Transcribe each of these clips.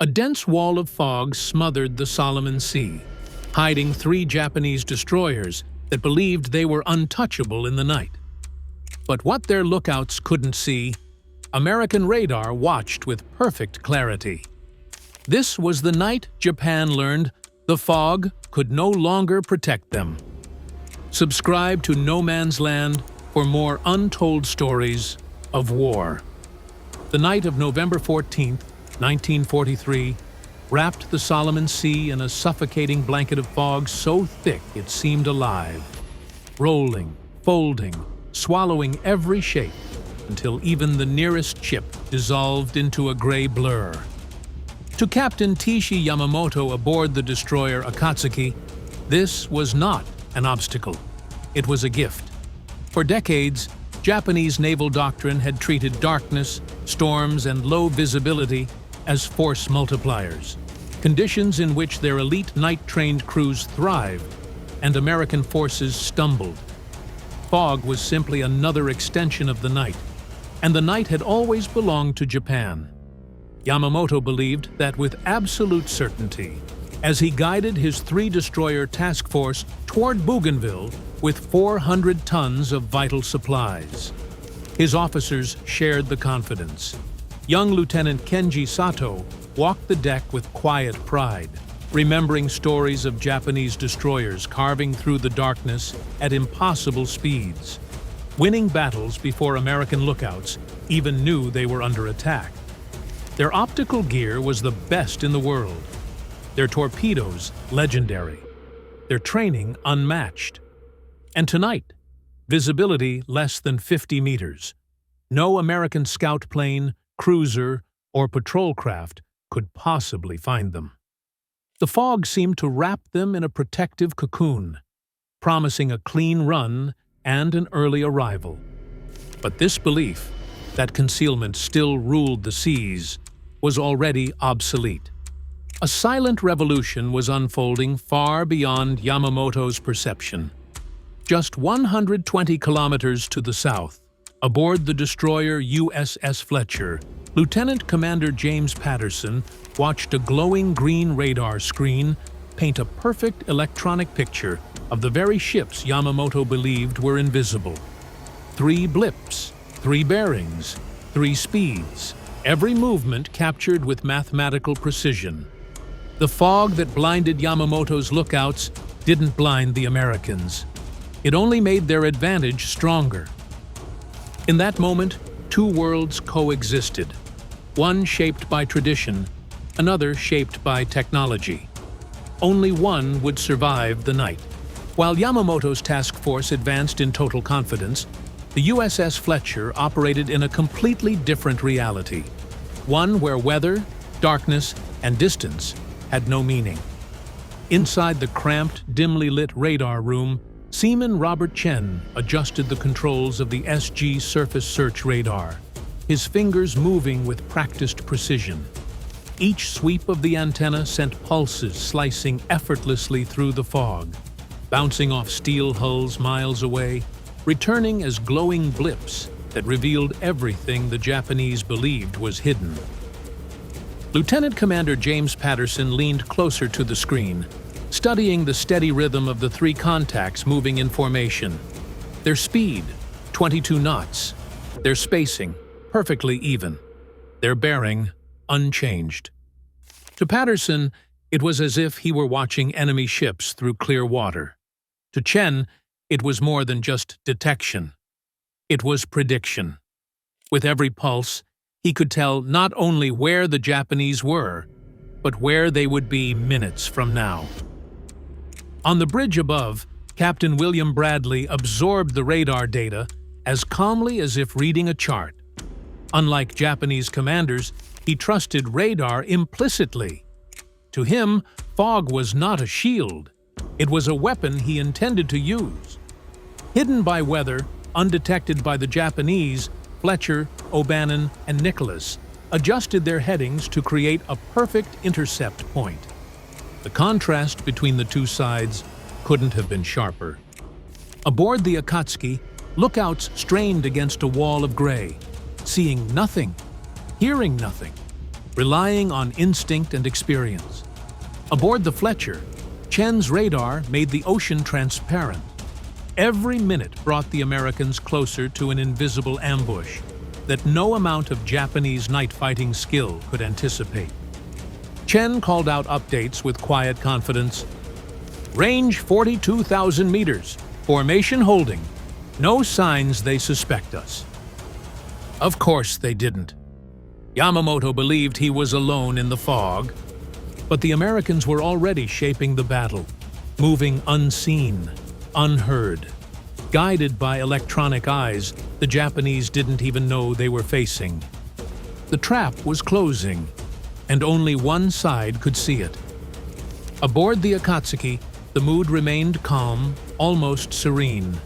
A dense wall of fog smothered the Solomon Sea, hiding 3 Japanese destroyers that believed they were untouchable in the night. But what their lookouts couldn't see, American radar watched with perfect clarity. This was the night Japan learned the fog could no longer protect them. Subscribe to No Man's Land for more untold stories of war. The night of November 14, 1943, wrapped the Solomon Sea in a suffocating blanket of fog so thick it seemed alive, rolling, folding, swallowing every shape until even the nearest ship dissolved into a gray blur. To Captain Tishi Yamamoto aboard the destroyer Akatsuki, this was not an obstacle. It was a gift. For decades, Japanese naval doctrine had treated darkness, storms, and low visibility as force multipliers, conditions in which their elite night-trained crews thrived and American forces stumbled. Fog was simply another extension of the night, and the night had always belonged to Japan. Yamamoto believed that with absolute certainty, as he guided his 3-destroyer task force toward Bougainville with 400 tons of vital supplies. His officers shared the confidence. Young Lieutenant Kenji Sato walked the deck with quiet pride, remembering stories of Japanese destroyers carving through the darkness at impossible speeds, winning battles before American lookouts even knew they were under attack. Their optical gear was the best in the world, their torpedoes legendary, their training unmatched. And tonight, visibility less than 50 meters. No American scout plane, cruiser, or patrol craft could possibly find them. The fog seemed to wrap them in a protective cocoon, promising a clean run and an early arrival. But this belief, that concealment still ruled the seas, was already obsolete. A silent revolution was unfolding far beyond Yamamoto's perception. Just 120 kilometers to the south, aboard the destroyer USS Fletcher, Lieutenant Commander James Patterson watched a glowing green radar screen paint a perfect electronic picture of the very ships Yamamoto believed were invisible. 3 blips, 3 bearings, 3 speeds, every movement captured with mathematical precision. The fog that blinded Yamamoto's lookouts didn't blind the Americans. It only made their advantage stronger. In that moment, 2 worlds coexisted, one shaped by tradition, another shaped by technology. Only one would survive the night. While Yamamoto's task force advanced in total confidence, the USS Fletcher operated in a completely different reality, one where weather, darkness, and distance had no meaning. Inside the cramped, dimly lit radar room, Seaman Robert Chen adjusted the controls of the SG surface search radar, his fingers moving with practiced precision. Each sweep of the antenna sent pulses slicing effortlessly through the fog, bouncing off steel hulls miles away, returning as glowing blips that revealed everything the Japanese believed was hidden. Lieutenant Commander James Patterson leaned closer to the screen, studying the steady rhythm of the 3 contacts moving in formation. Their speed, 22 knots. Their spacing, perfectly even. Their bearing, unchanged. To Patterson, it was as if he were watching enemy ships through clear water. To Chen, it was more than just detection. It was prediction. With every pulse, he could tell not only where the Japanese were, but where they would be minutes from now. On the bridge above, Captain William Bradley absorbed the radar data as calmly as if reading a chart. Unlike Japanese commanders, he trusted radar implicitly. To him, fog was not a shield. It was a weapon he intended to use. Hidden by weather, undetected by the Japanese, Fletcher, O'Bannon, and Nicholas adjusted their headings to create a perfect intercept point. The contrast between the 2 sides couldn't have been sharper. Aboard the Akatsuki, lookouts strained against a wall of gray, seeing nothing, hearing nothing, relying on instinct and experience. Aboard the Fletcher, Chen's radar made the ocean transparent. Every minute brought the Americans closer to an invisible ambush that no amount of Japanese night-fighting skill could anticipate. Chen called out updates with quiet confidence. Range 42,000 meters. Formation holding. No signs they suspect us. Of course they didn't. Yamamoto believed he was alone in the fog, but the Americans were already shaping the battle, moving unseen, unheard. Guided by electronic eyes, the Japanese didn't even know they were facing. The trap was closing, and only one side could see it. Aboard the Akatsuki, the mood remained calm, almost serene.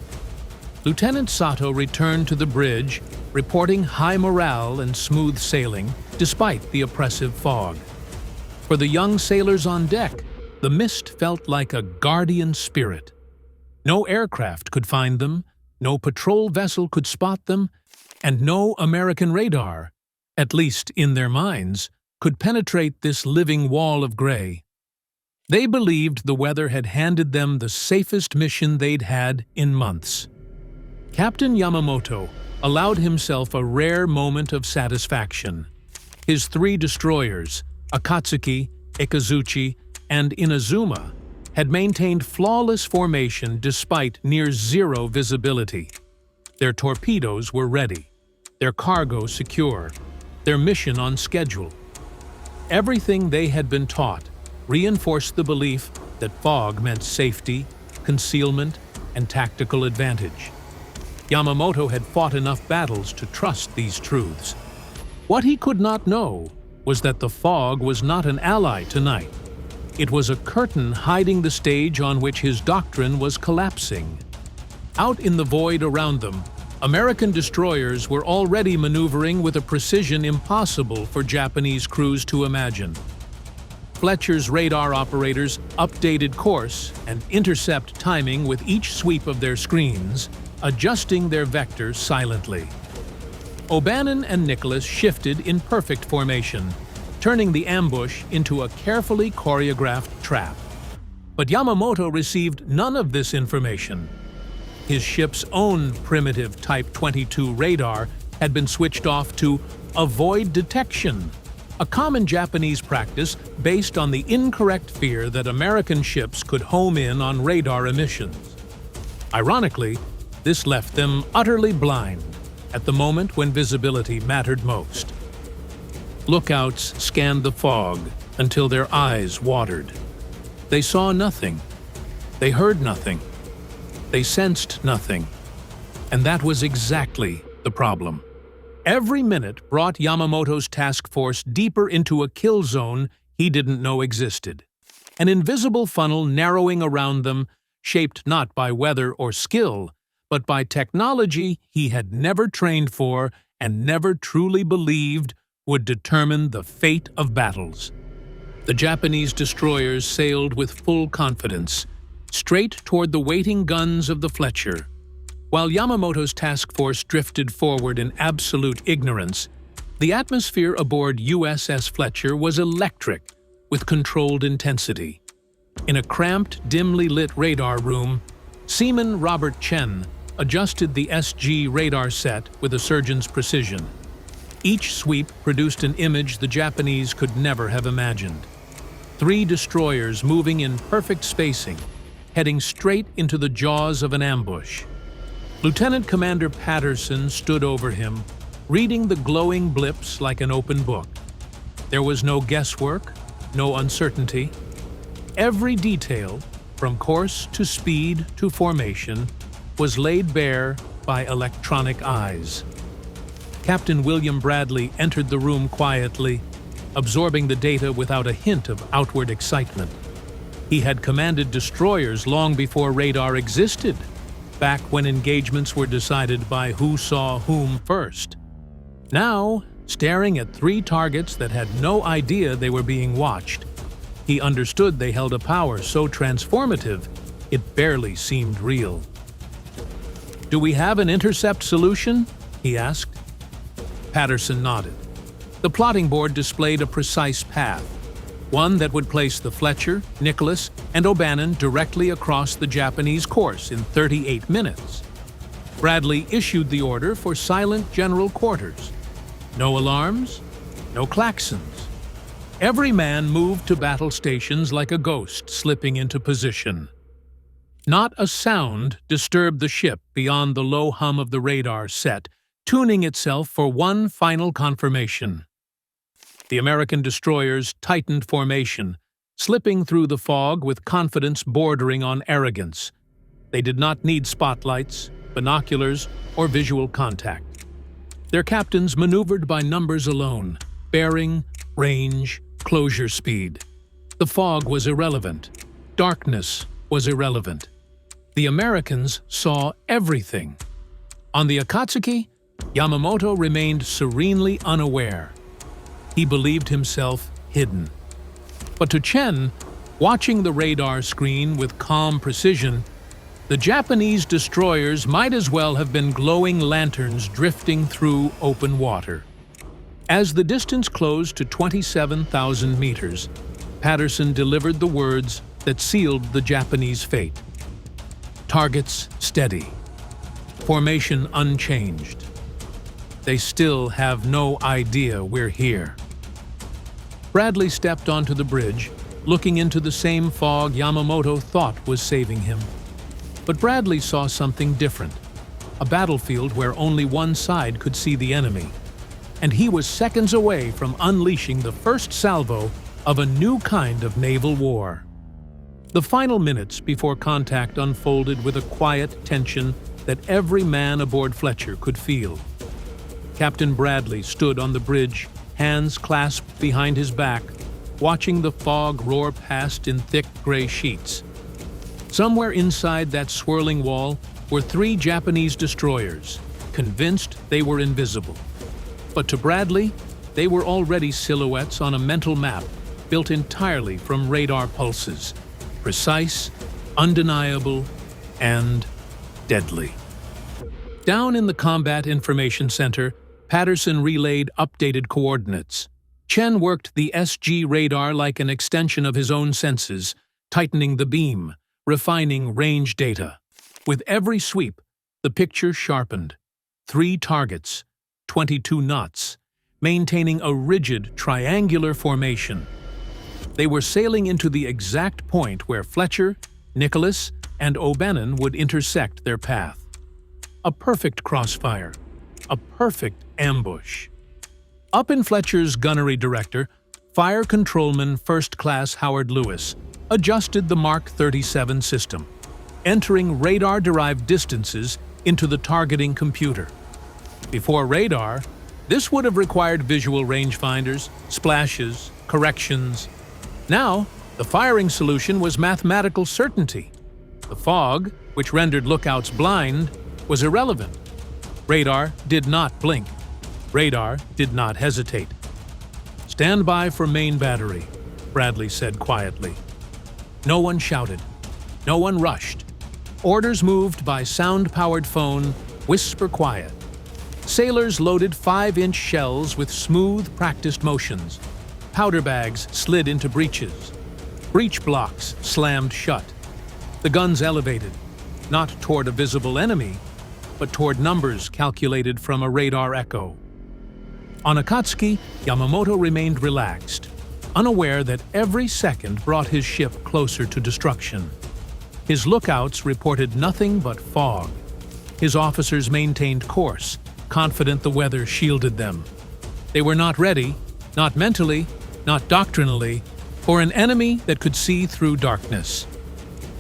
Lieutenant Sato returned to the bridge, reporting high morale and smooth sailing despite the oppressive fog. For the young sailors on deck, the mist felt like a guardian spirit. No aircraft could find them, no patrol vessel could spot them, and no American radar, at least in their minds, could penetrate this living wall of gray. They believed the weather had handed them the safest mission they'd had in months. Captain Yamamoto allowed himself a rare moment of satisfaction. His 3 destroyers, Akatsuki, Ikazuchi, and Inazuma, had maintained flawless formation despite near-zero visibility. Their torpedoes were ready, their cargo secure, their mission on schedule. Everything they had been taught reinforced the belief that fog meant safety, concealment, and tactical advantage. Yamamoto had fought enough battles to trust these truths. What he could not know was that the fog was not an ally tonight. It was a curtain hiding the stage on which his doctrine was collapsing. Out in the void around them, American destroyers were already maneuvering with a precision impossible for Japanese crews to imagine. Fletcher's radar operators updated course and intercept timing with each sweep of their screens, adjusting their vectors silently. O'Bannon and Nicholas shifted in perfect formation, turning the ambush into a carefully choreographed trap. But Yamamoto received none of this information. His ship's own primitive Type 22 radar had been switched off to avoid detection, a common Japanese practice based on the incorrect fear that American ships could home in on radar emissions. Ironically, this left them utterly blind at the moment when visibility mattered most. Lookouts scanned the fog until their eyes watered. They saw nothing. They heard nothing. They sensed nothing. And that was exactly the problem. Every minute brought Yamamoto's task force deeper into a kill zone he didn't know existed. An invisible funnel narrowing around them, shaped not by weather or skill, but by technology he had never trained for and never truly believed would determine the fate of battles. The Japanese destroyers sailed with full confidence, straight toward the waiting guns of the Fletcher. While Yamamoto's task force drifted forward in absolute ignorance, the atmosphere aboard USS Fletcher was electric, with controlled intensity. In a cramped, dimly lit radar room, Seaman Robert Chen adjusted the SG radar set with a surgeon's precision. Each sweep produced an image the Japanese could never have imagined. 3 destroyers moving in perfect spacing, heading straight into the jaws of an ambush. Lieutenant Commander Patterson stood over him, reading the glowing blips like an open book. There was no guesswork, no uncertainty. Every detail, from course to speed to formation, was laid bare by electronic eyes. Captain William Bradley entered the room quietly, absorbing the data without a hint of outward excitement. He had commanded destroyers long before radar existed, back when engagements were decided by who saw whom first. Now, staring at 3 targets that had no idea they were being watched, he understood they held a power so transformative it barely seemed real. "Do we have an intercept solution?" he asked. Patterson nodded. The plotting board displayed a precise path, one that would place the Fletcher, Nicholas, and O'Bannon directly across the Japanese course in 38 minutes. Bradley issued the order for silent general quarters. No alarms, no klaxons. Every man moved to battle stations like a ghost slipping into position. Not a sound disturbed the ship beyond the low hum of the radar set, tuning itself for one final confirmation. The American destroyers tightened formation, slipping through the fog with confidence bordering on arrogance. They did not need spotlights, binoculars, or visual contact. Their captains maneuvered by numbers alone, bearing, range, closure speed. The fog was irrelevant. Darkness was irrelevant. The Americans saw everything. On the Akatsuki, Yamamoto remained serenely unaware. He believed himself hidden. But to Chen, watching the radar screen with calm precision, the Japanese destroyers might as well have been glowing lanterns drifting through open water. As the distance closed to 27,000 meters, Patterson delivered the words that sealed the Japanese fate. Targets steady. Formation unchanged. They still have no idea we're here. Bradley stepped onto the bridge, looking into the same fog Yamamoto thought was saving him. But Bradley saw something different, a battlefield where only one side could see the enemy. And he was seconds away from unleashing the first salvo of a new kind of naval war. The final minutes before contact unfolded with a quiet tension that every man aboard Fletcher could feel. Captain Bradley stood on the bridge, hands clasped behind his back, watching the fog roar past in thick gray sheets. Somewhere inside that swirling wall were 3 Japanese destroyers, convinced they were invisible. But to Bradley, they were already silhouettes on a mental map built entirely from radar pulses, precise, undeniable, and deadly. Down in the Combat Information Center, Patterson relayed updated coordinates. Chen worked the SG radar like an extension of his own senses, tightening the beam, refining range data. With every sweep, the picture sharpened. 3 targets, 22 knots, maintaining a rigid triangular formation. They were sailing into the exact point where Fletcher, Nicholas, and O'Bannon would intersect their path. A perfect crossfire. A perfect ambush. Up in Fletcher's gunnery director, Fire Controlman First Class Howard Lewis adjusted the Mark 37 system, entering radar-derived distances into the targeting computer. Before radar, this would have required visual rangefinders, splashes, corrections. Now, the firing solution was mathematical certainty. The fog, which rendered lookouts blind, was irrelevant. Radar did not blink. Radar did not hesitate. "Stand by for main battery," Bradley said quietly. No one shouted. No one rushed. Orders moved by sound-powered phone, whisper quiet. Sailors loaded 5-inch shells with smooth, practiced motions. Powder bags slid into breeches. Breech blocks slammed shut. The guns elevated, not toward a visible enemy, but toward numbers calculated from a radar echo. On Akatsuki, Yamamoto remained relaxed, unaware that every second brought his ship closer to destruction. His lookouts reported nothing but fog. His officers maintained course, confident the weather shielded them. They were not ready, not mentally, not doctrinally, for an enemy that could see through darkness.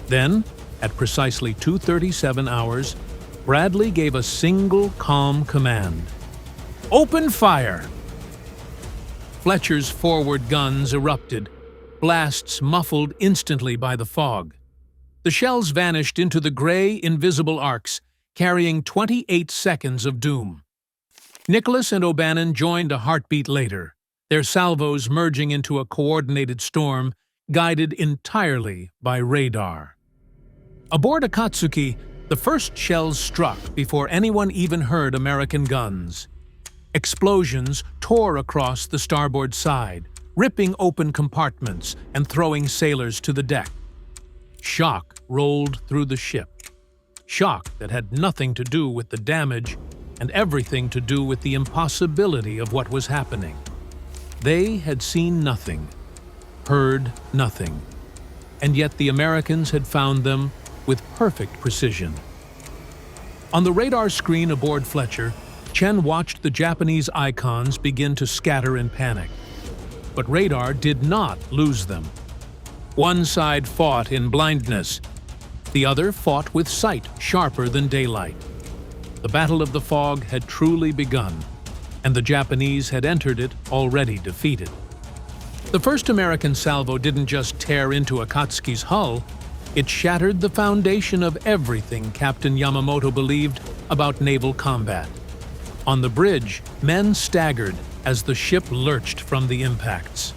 Then, at precisely 2:37 hours, Bradley gave a single calm command. "Open fire!" Fletcher's forward guns erupted, blasts muffled instantly by the fog. The shells vanished into the gray, invisible arcs, carrying 28 seconds of doom. Nicholas and O'Bannon joined a heartbeat later, their salvos merging into a coordinated storm, guided entirely by radar. Aboard Akatsuki, the first shells struck before anyone even heard American guns. Explosions tore across the starboard side, ripping open compartments and throwing sailors to the deck. Shock rolled through the ship. Shock that had nothing to do with the damage and everything to do with the impossibility of what was happening. They had seen nothing, heard nothing, and yet the Americans had found them with perfect precision. On the radar screen aboard Fletcher, Chen watched the Japanese icons begin to scatter in panic. But radar did not lose them. One side fought in blindness. The other fought with sight sharper than daylight. The Battle of the Fog had truly begun, and the Japanese had entered it already defeated. The first American salvo didn't just tear into Akatsuki's hull, it shattered the foundation of everything Captain Yamamoto believed about naval combat. On the bridge, men staggered as the ship lurched from the impacts.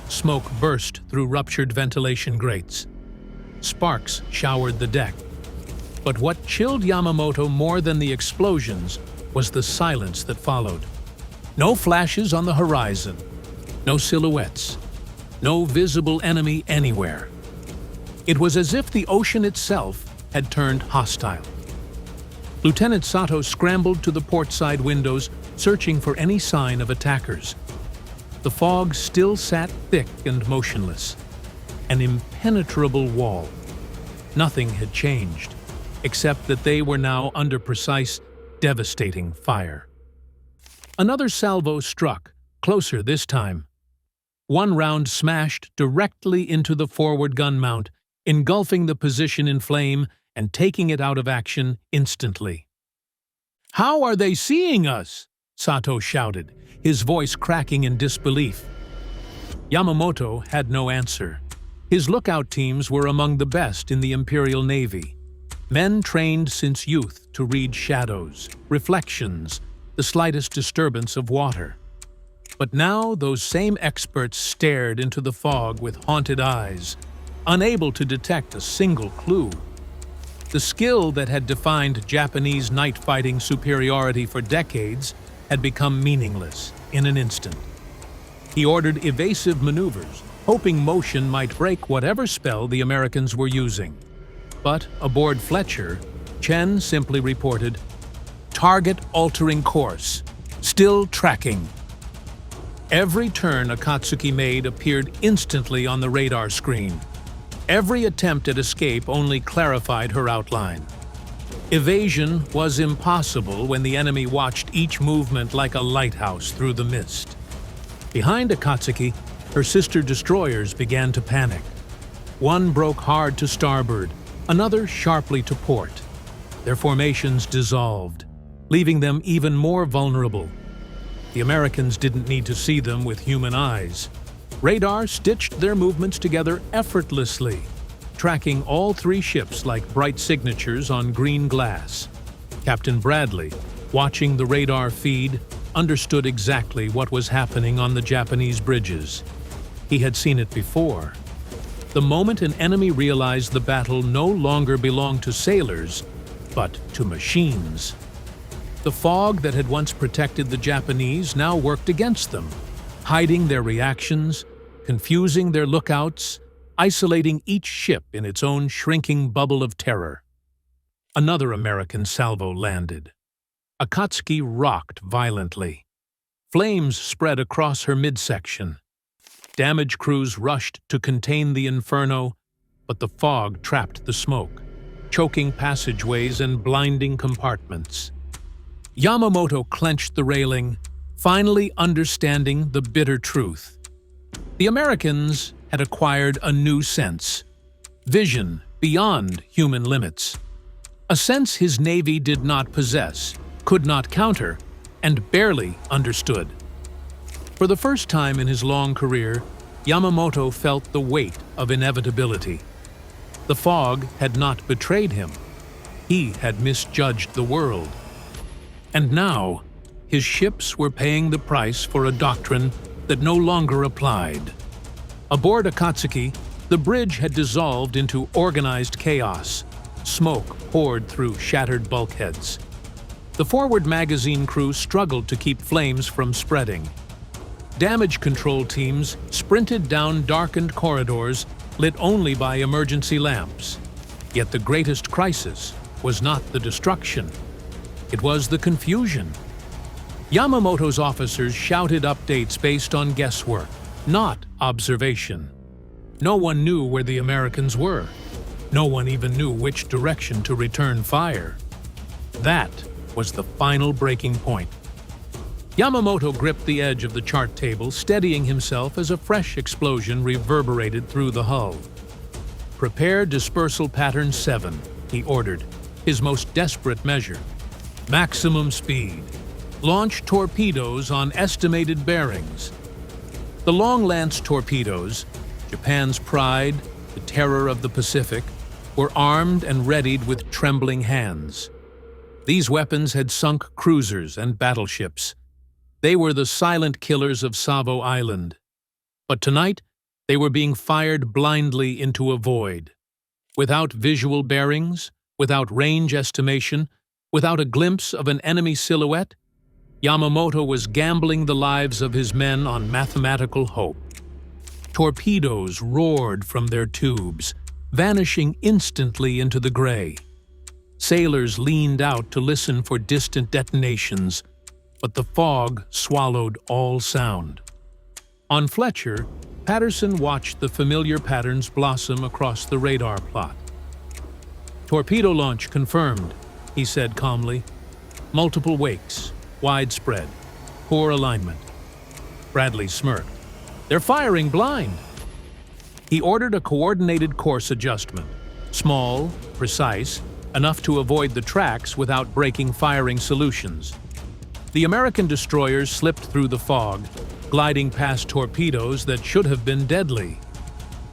Smoke burst through ruptured ventilation grates. Sparks showered the deck. But what chilled Yamamoto more than the explosions was the silence that followed. No flashes on the horizon, no silhouettes, no visible enemy anywhere. It was as if the ocean itself had turned hostile. Lieutenant Sato scrambled to the port side windows, searching for any sign of attackers. The fog still sat thick and motionless, an impenetrable wall. Nothing had changed, except that they were now under precise, devastating fire. Another salvo struck, closer this time. One round smashed directly into the forward gun mount, engulfing the position in flame and taking it out of action instantly. "How are they seeing us?" Sato shouted, his voice cracking in disbelief. Yamamoto had no answer. His lookout teams were among the best in the Imperial Navy. Men trained since youth to read shadows, reflections, the slightest disturbance of water. But now those same experts stared into the fog with haunted eyes, unable to detect a single clue. The skill that had defined Japanese night-fighting superiority for decades had become meaningless in an instant. He ordered evasive maneuvers, hoping motion might break whatever spell the Americans were using. But aboard Fletcher, Chen simply reported, "Target altering course. Still tracking." Every turn Akatsuki made appeared instantly on the radar screen. Every attempt at escape only clarified her outline. Evasion was impossible when the enemy watched each movement like a lighthouse through the mist. Behind Akatsuki, her sister destroyers began to panic. One broke hard to starboard, another sharply to port. Their formations dissolved, leaving them even more vulnerable. The Americans didn't need to see them with human eyes. Radar stitched their movements together effortlessly, tracking all three ships like bright signatures on green glass. Captain Bradley, watching the radar feed, understood exactly what was happening on the Japanese bridges. He had seen it before. The moment an enemy realized the battle no longer belonged to sailors, but to machines. The fog that had once protected the Japanese now worked against them, hiding their reactions, confusing their lookouts, isolating each ship in its own shrinking bubble of terror. Another American salvo landed. Akatsuki rocked violently. Flames spread across her midsection. Damage crews rushed to contain the inferno, but the fog trapped the smoke, choking passageways and blinding compartments. Yamamoto clenched the railing, finally understanding the bitter truth. The Americans had acquired a new sense, vision beyond human limits. A sense his navy did not possess, could not counter, and barely understood. For the first time in his long career, Yamamoto felt the weight of inevitability. The fog had not betrayed him. He had misjudged the world. And now, his ships were paying the price for a doctrine that no longer applied. Aboard Akatsuki, the bridge had dissolved into organized chaos. Smoke poured through shattered bulkheads. The forward magazine crew struggled to keep flames from spreading. Damage control teams sprinted down darkened corridors lit only by emergency lamps. Yet the greatest crisis was not the destruction. It was the confusion. Yamamoto's officers shouted updates based on guesswork, not observation. No one knew where the Americans were. No one even knew which direction to return fire. That was the final breaking point. Yamamoto gripped the edge of the chart table, steadying himself as a fresh explosion reverberated through the hull. "Prepare dispersal pattern 7, he ordered, his most desperate measure. "Maximum speed. Launch torpedoes on estimated bearings." The long-lance torpedoes, Japan's pride, the terror of the Pacific, were armed and readied with trembling hands. These weapons had sunk cruisers and battleships. They were the silent killers of Savo Island. But tonight, they were being fired blindly into a void. Without visual bearings, without range estimation, without a glimpse of an enemy silhouette, Yamamoto was gambling the lives of his men on mathematical hope. Torpedoes roared from their tubes, vanishing instantly into the gray. Sailors leaned out to listen for distant detonations, but the fog swallowed all sound. On Fletcher, Patterson watched the familiar patterns blossom across the radar plot. "Torpedo launch confirmed," he said calmly. "Multiple wakes, widespread, poor alignment." Bradley smirked. "They're firing blind." He ordered a coordinated course adjustment, small, precise, enough to avoid the tracks without breaking firing solutions. The American destroyers slipped through the fog, gliding past torpedoes that should have been deadly.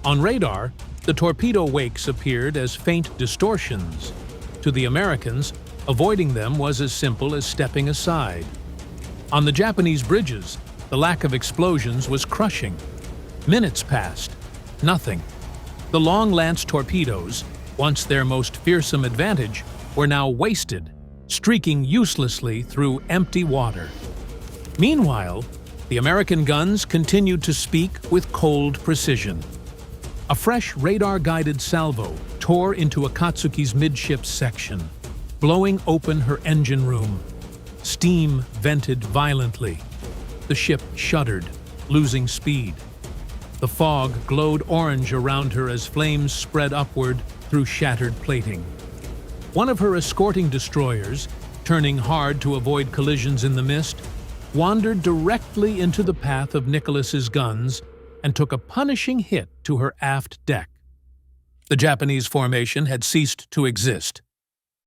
On radar, the torpedo wakes appeared as faint distortions. To the Americans, avoiding them was as simple as stepping aside. On the Japanese bridges, the lack of explosions was crushing. Minutes passed. Nothing. The long-lance torpedoes, once their most fearsome advantage, were now wasted, streaking uselessly through empty water. Meanwhile, the American guns continued to speak with cold precision. A fresh radar-guided salvo tore into Akatsuki's midships section, blowing open her engine room. Steam vented violently. The ship shuddered, losing speed. The fog glowed orange around her as flames spread upward through shattered plating. One of her escorting destroyers, turning hard to avoid collisions in the mist, wandered directly into the path of Nicholas's guns and took a punishing hit to her aft deck. The Japanese formation had ceased to exist.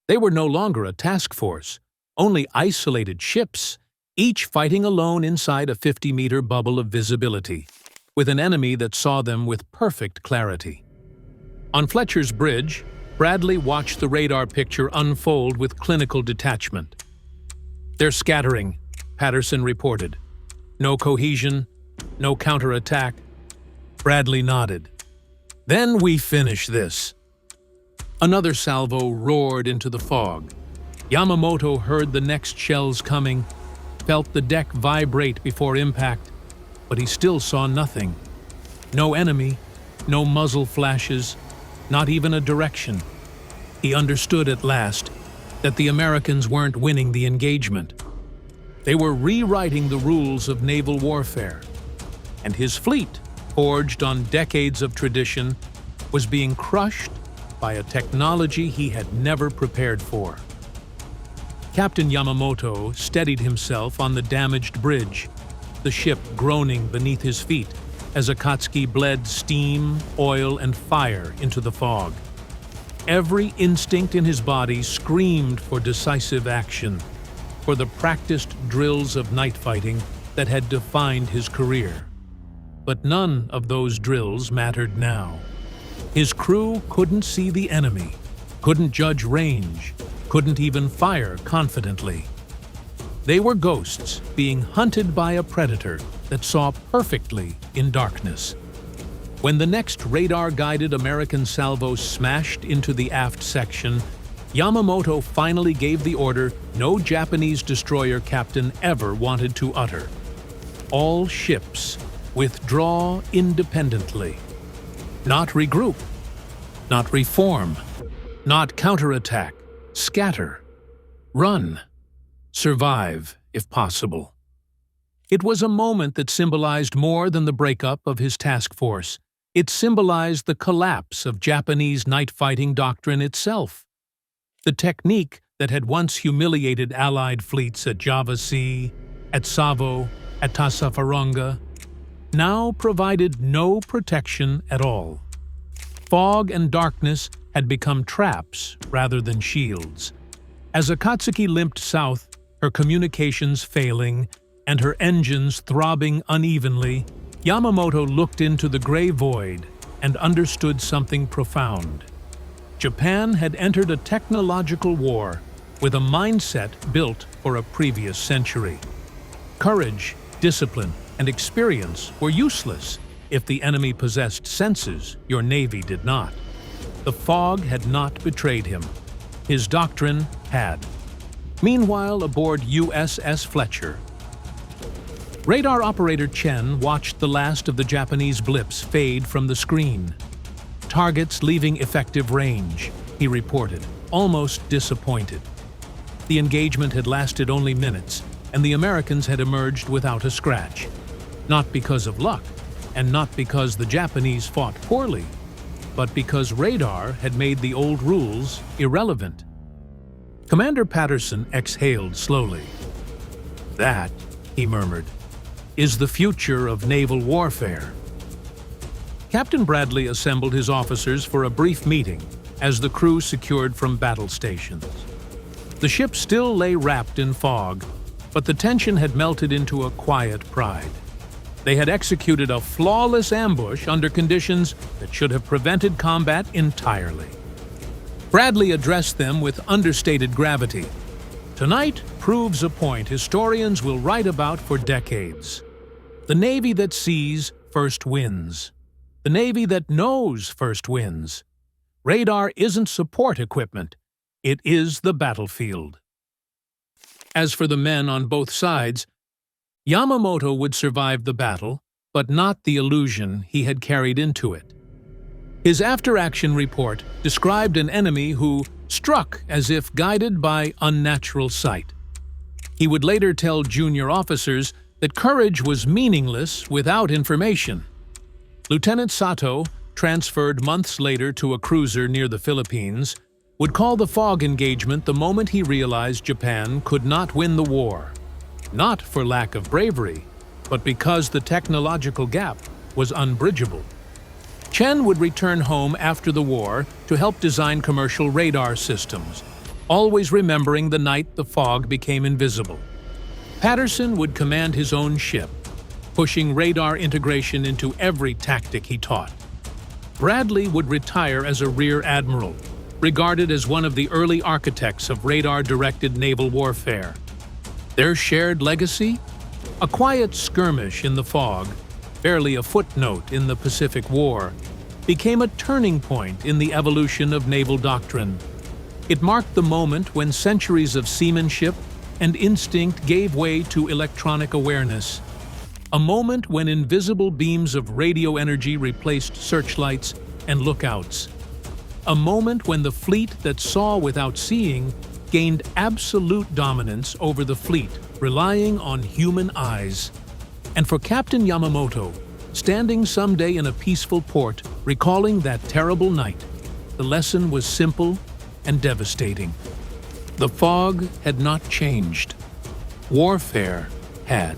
They were no longer a task force, only isolated ships, each fighting alone inside a 50-meter bubble of visibility, with an enemy that saw them with perfect clarity. On Fletcher's bridge, Bradley watched the radar picture unfold with clinical detachment. "They're scattering," Patterson reported. "No cohesion, no counterattack." Bradley nodded. "Then we finish this." Another salvo roared into the fog. Yamamoto heard the next shells coming, felt the deck vibrate before impact, but he still saw nothing. No enemy, no muzzle flashes, not even a direction. He understood at last that the Americans weren't winning the engagement. They were rewriting the rules of naval warfare, and his fleet, forged on decades of tradition, was being crushed by a technology he had never prepared for. Captain Yamamoto steadied himself on the damaged bridge, the ship groaning beneath his feet as Akatsuki bled steam, oil, and fire into the fog. Every instinct in his body screamed for decisive action, for the practiced drills of night fighting that had defined his career. But none of those drills mattered now. His crew couldn't see the enemy, couldn't judge range, couldn't even fire confidently. They were ghosts being hunted by a predator that saw perfectly in darkness. When the next radar-guided American salvo smashed into the aft section, Yamamoto finally gave the order no Japanese destroyer captain ever wanted to utter. All ships withdraw independently. Not regroup, not reform, not counterattack, scatter, run, survive if possible. It was a moment that symbolized more than the breakup of his task force. It symbolized the collapse of Japanese night-fighting doctrine itself. The technique that had once humiliated Allied fleets at Java Sea, at Savo, at Tassafaronga, now provided no protection at all. Fog and darkness had become traps rather than shields. As Akatsuki limped south, her communications failing and her engines throbbing unevenly, Yamamoto looked into the gray void and understood something profound. Japan had entered a technological war with a mindset built for a previous century. Courage, discipline, and experience were useless if the enemy possessed senses your navy did not. The fog had not betrayed him. His doctrine had. Meanwhile, aboard USS Fletcher, radar operator Chen watched the last of the Japanese blips fade from the screen. Targets leaving effective range, he reported, almost disappointed. The engagement had lasted only minutes, and the Americans had emerged without a scratch. Not because of luck, and not because the Japanese fought poorly, but because radar had made the old rules irrelevant. Commander Patterson exhaled slowly. "That," he murmured, "is the future of naval warfare." Captain Bradley assembled his officers for a brief meeting as the crew secured from battle stations. The ship still lay wrapped in fog, but the tension had melted into a quiet pride. They had executed a flawless ambush under conditions that should have prevented combat entirely. Bradley addressed them with understated gravity. "Tonight proves a point historians will write about for decades. The Navy that sees first wins. The Navy that knows first wins. Radar isn't support equipment. It is the battlefield." As for the men on both sides, Yamamoto would survive the battle, but not the illusion he had carried into it. His after-action report described an enemy who struck as if guided by unnatural sight. He would later tell junior officers that courage was meaningless without information. Lieutenant Sato, transferred months later to a cruiser near the Philippines, would call the fog engagement the moment he realized Japan could not win the war. Not for lack of bravery, but because the technological gap was unbridgeable. Chen would return home after the war to help design commercial radar systems, always remembering the night the fog became invisible. Patterson would command his own ship, pushing radar integration into every tactic he taught. Bradley would retire as a rear admiral, regarded as one of the early architects of radar-directed naval warfare. Their shared legacy? A quiet skirmish in the fog, barely a footnote in the Pacific War, became a turning point in the evolution of naval doctrine. It marked the moment when centuries of seamanship and instinct gave way to electronic awareness. A moment when invisible beams of radio energy replaced searchlights and lookouts. A moment when the fleet that saw without seeing gained absolute dominance over the fleet, relying on human eyes. And for Captain Yamamoto, standing someday in a peaceful port, recalling that terrible night, the lesson was simple and devastating. The fog had not changed. Warfare had.